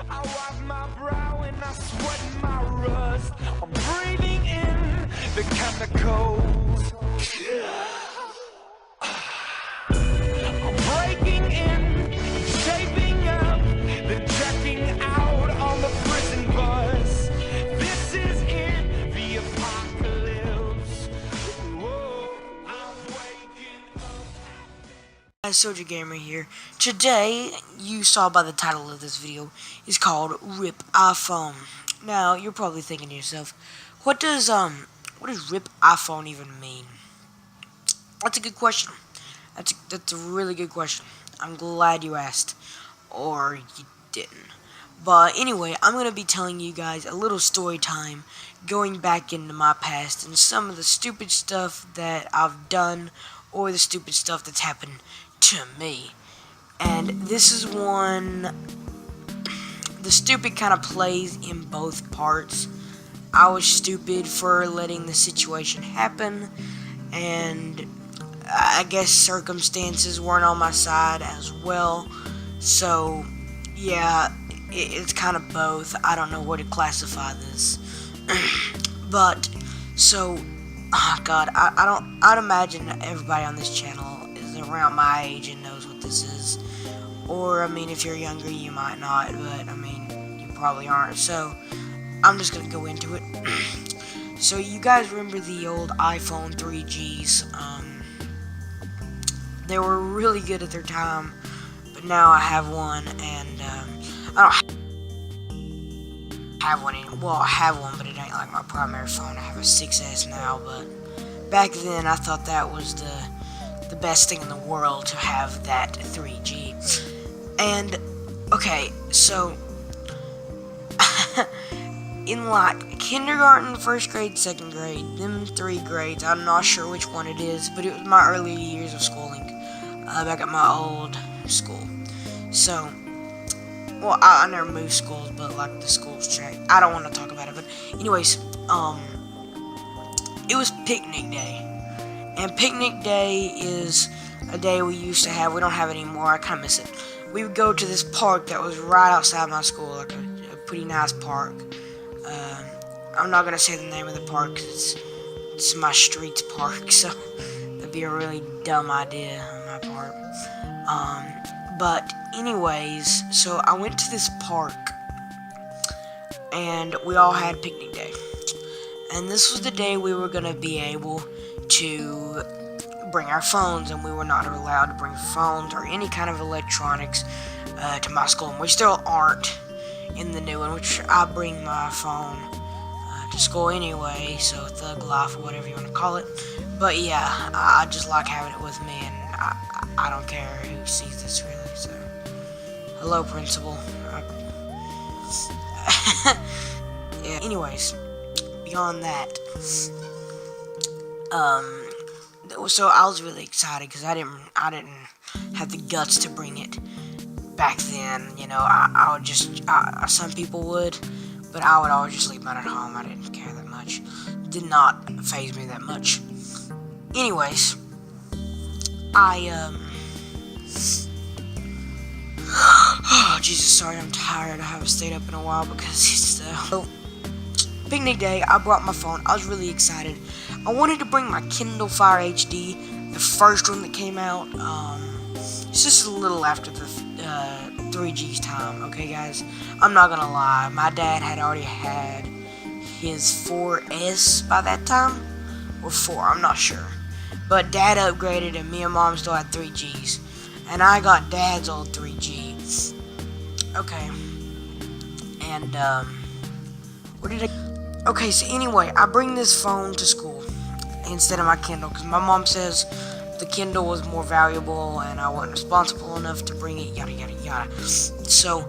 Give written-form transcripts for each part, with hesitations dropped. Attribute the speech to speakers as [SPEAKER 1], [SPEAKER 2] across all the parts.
[SPEAKER 1] I wipe my brow and I sweat my rust. I'm breathing in the chemicals. I'm breaking in, shaping up, then checking out on the prison bus. This is it, the apocalypse. Whoa, I'm waking up.
[SPEAKER 2] Soldier Gamer here. Today, you saw by the title of this video, is called RIP iPhone. Now, you're probably thinking to yourself, what does RIP iPhone even mean? That's a good question. That's a really good question. I'm glad you asked, or you didn't. But anyway, I'm gonna be telling you guys a little story time, going back into my past and some of the stupid stuff that I've done, or the stupid stuff that's happened to me. And this is one, the stupid kind of plays in both parts. I was stupid for letting the situation happen, and I guess circumstances weren't on my side as well. So yeah, it's kind of both. I don't know where to classify this. But so, oh god, I'd imagine everybody on this channel is around my age and knows what this is. Or I mean, if you're younger you might not, but I mean, you probably aren't. So I'm just gonna go into it. So you guys remember the old iPhone 3Gs? They were really good at their time, but now I have one, and I don't have one anymore. Well, I have one, but it ain't like my primary phone. I have a 6S now, but back then I thought that was the best thing in the world to have that 3G. And okay, so in like kindergarten, first grade, second grade, them 3 grades, I'm not sure which one it is, but it was my early years of schooling, back at my old school. So, well, I never moved schools, but like the school's checked. I don't want to talk about it, but anyways, it was picnic day, and picnic day is a day we used to have. We don't have it anymore. I kind of miss it. We would go to this park that was right outside my school, like a pretty nice park. I'm not gonna say the name of the park because it's my street's park, so that'd be a really dumb idea on my part. But anyways, so I went to this park, and we all had picnic day. And this was the day we were gonna be able to bring our phones, and we were not allowed to bring phones or any kind of electronics to my school. And we still aren't in the new one, which I bring my phone to school anyway, so thug life or whatever you want to call it. But yeah, I just like having it with me, and I don't care who sees this really. So hello, principal. Yeah. Anyways, beyond that, so I was really excited because I didn't have the guts to bring it back then. You know, I would just, some people would, but I would always just leave mine at home. I didn't care that much. Did not faze me that much. Anyways, oh, Jesus, sorry, I'm tired. I haven't stayed up in a while because it's picnic day. I brought my phone. I was really excited. I wanted to bring my Kindle Fire HD, the first one that came out. It's just a little after the 3G's time, okay, guys? I'm not gonna lie. My dad had already had his 4S by that time, or 4, I'm not sure. But Dad upgraded, and me and Mom still had 3Gs, and I got Dad's old 3G. Okay, and what did I? Okay, so anyway, I bring this phone to school instead of my Kindle because my mom says the Kindle was more valuable and I wasn't responsible enough to bring it, yada yada yada. So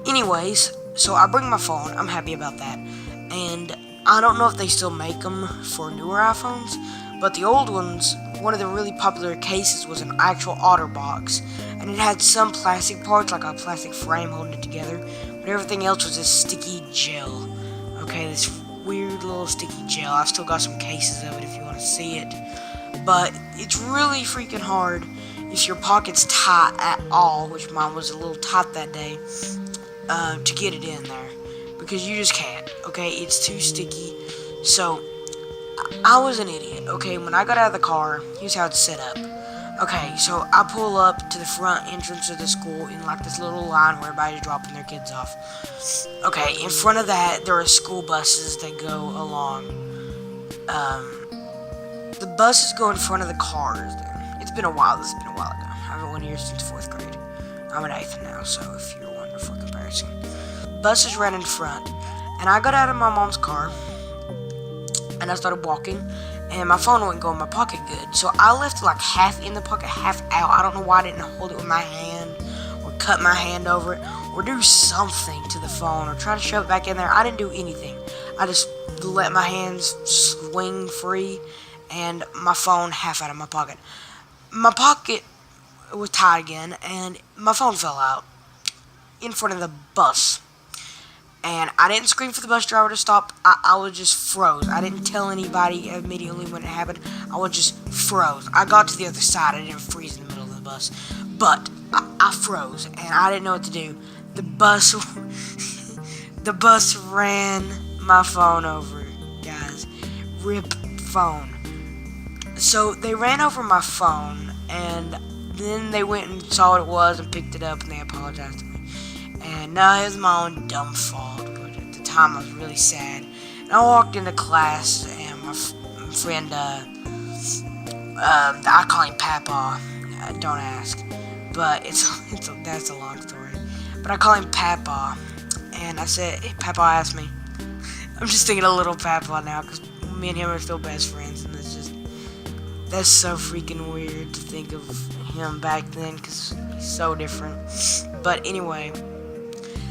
[SPEAKER 2] anyways, so I bring my phone. I'm happy about that, and I don't know if they still make them for newer iPhones, but the old ones, one of the really popular cases was an actual OtterBox, and it had some plastic parts, like a plastic frame holding it together, but everything else was this sticky gel. Okay, this weird little sticky gel. I've still got some cases of it if you want to see it, but it's really freaking hard if your pocket's tight at all, which mine was a little tight that day. to get it in there because you just can't. Okay, it's too sticky. So I was an idiot. Okay, when I got out of the car, here's how it's set up. Okay, so I pull up to the front entrance of the school in like this little line where everybody's dropping their kids off. Okay, in front of that, there are school buses that go along. The buses go in front of the cars. It's been a while. This has been a while ago. I haven't been here since 4th grade. I'm in 8th now, so if you're wondering for comparison. Buses ran in front, and I got out of my mom's car, and I started walking, and my phone wouldn't go in my pocket good. So I left like half in the pocket, half out. I don't know why I didn't hold it with my hand, or cut my hand over it, or do something to the phone, or try to shove it back in there. I didn't do anything. I just let my hands swing free, and my phone half out of my pocket. My pocket was tight again, and my phone fell out in front of the bus. And I didn't scream for the bus driver to stop. I was just froze. I didn't tell anybody immediately when it happened. I was just froze. I got to the other side. I didn't freeze in the middle of the bus. But I froze, and I didn't know what to do. The bus ran my phone over, guys. RIP phone. So they ran over my phone, and then they went and saw what it was and picked it up, and they apologized to me. And no, it was my own dumb fault, but at the time I was really sad. And I walked into class, and my friend, I call him Papa, don't ask, but that's a long story. But I call him Papa, and I said, hey, Papa asked me. I'm just thinking of little Papa now, because me and him are still best friends, and that's so freaking weird to think of him back then, because he's so different. But anyway,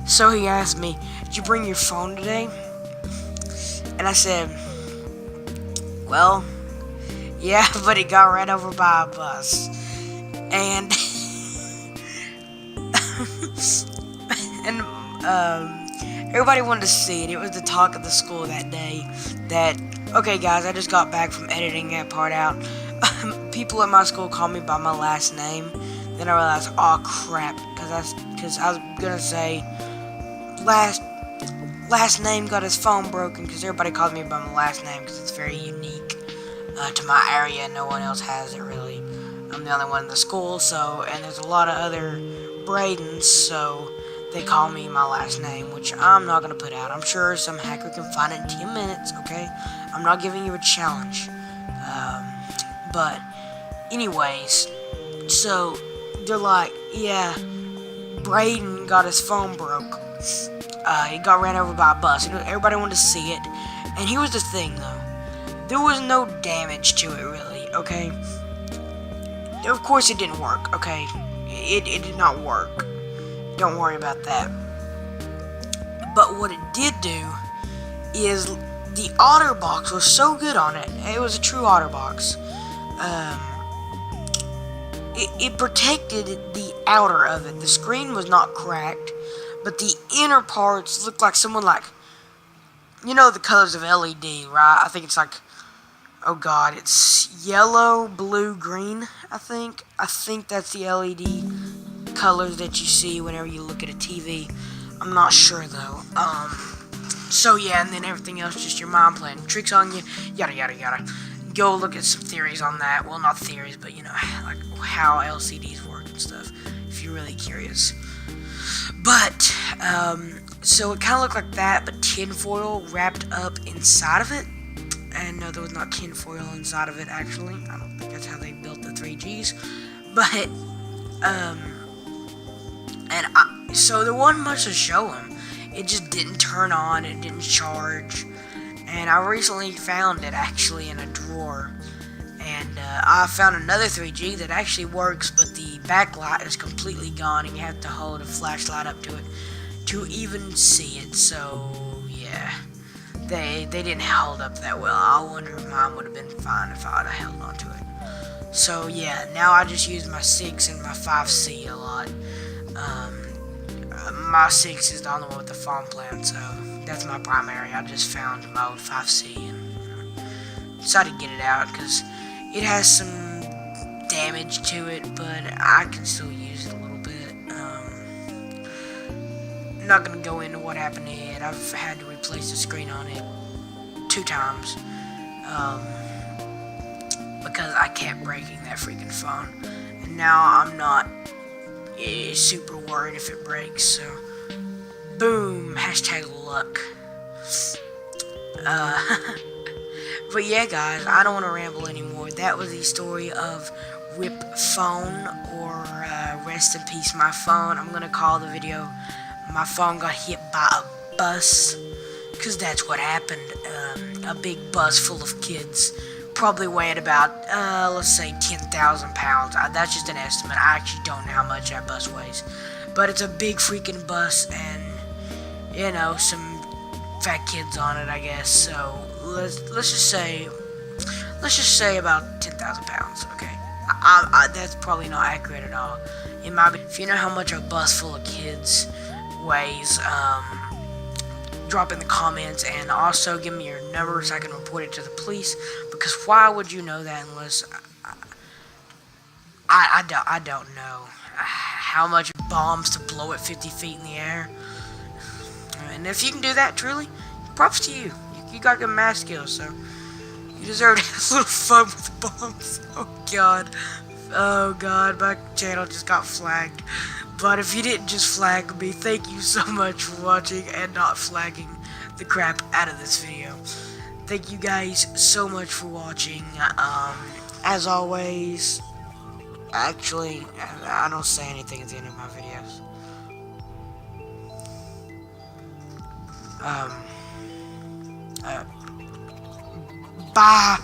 [SPEAKER 2] so he asked me, did you bring your phone today? And I said, well, yeah, but it got ran over by a bus. And everybody wanted to see it. It was the talk of the school that day. Okay, guys, I just got back from editing that part out. People at my school called me by my last name. Then I realized, oh crap, because I was gonna say last name got his phone broken, because everybody calls me by my last name because it's very unique to my area. No one else has it really. I'm the only one in the school, and there's a lot of other Bradens, so they call me my last name, which I'm not gonna put out. I'm sure some hacker can find it in 10 minutes. Okay, I'm not giving you a challenge. But anyways, so they're like, yeah, Braden got his phone broke. He got ran over by a bus. Everybody wanted to see it. And here was the thing, though. There was no damage to it, really, okay? Of course it didn't work, okay? It did not work. Don't worry about that. But what it did do is the OtterBox was so good on it. It was a true OtterBox. It protected the outer of it. The screen was not cracked, but the inner parts looked like someone you know the colors of LED, right? I think it's like, oh god, it's yellow, blue, green, I think that's the LED colors that you see whenever you look at a TV. I'm not sure though. So yeah, and then everything else, just your mind playing tricks on you, yada yada yada. Go look at some theories on that. Well, not theories, but you know, like how LCDs work and stuff, if you're really curious. But, so it kind of looked like that, but tinfoil wrapped up inside of it. And no, there was not tinfoil inside of it, actually. I don't think that's how they built the 3Gs. But, so there wasn't much to show them. It just didn't turn on, it didn't charge. And I recently found it actually in a drawer. And I found another 3G that actually works, but the backlight is completely gone, and you have to hold a flashlight up to it to even see it. So yeah, they didn't hold up that well. I wonder if mine would have been fine if I would have held on to it. So yeah, now I just use my 6 and my 5C a lot. My 6 is the only one with the phone plan, so that's my primary. I just found my old 5C and decided to get it out because it has some damage to it, but I can still use it a little bit. not gonna go into what happened to it. I've had to replace the screen on it 2 times. Because I kept breaking that freaking phone. And now I'm not super worried if it breaks, so boom, hashtag luck. But yeah, guys, I don't want to ramble anymore. That was the story of Rip Phone, or Rest in Peace My Phone. I'm gonna call the video My Phone Got Hit by a Bus, because that's what happened. A big bus full of kids, probably weighing about, let's say 10,000 pounds. That's just an estimate. I actually don't know how much that bus weighs. But it's a big freaking bus, and, you know, some fat kids on it, I guess. So, let's just say about 10,000 pounds, okay? That's probably not accurate at all. It might be. If you know how much a bus full of kids weighs, drop in the comments, and also give me your number so I can report it to the police, because why would you know that unless I don't know how much bombs to blow at 50 feet in the air. And if you can do that, truly, props to you. You got good math skills, so you deserve to have a little fun with the bombs. Oh god, my channel just got flagged. But if you didn't just flag me, thank you so much for watching and not flagging the crap out of this video. Thank you guys so much for watching. As always, actually, I don't say anything at the end of my videos. Bye.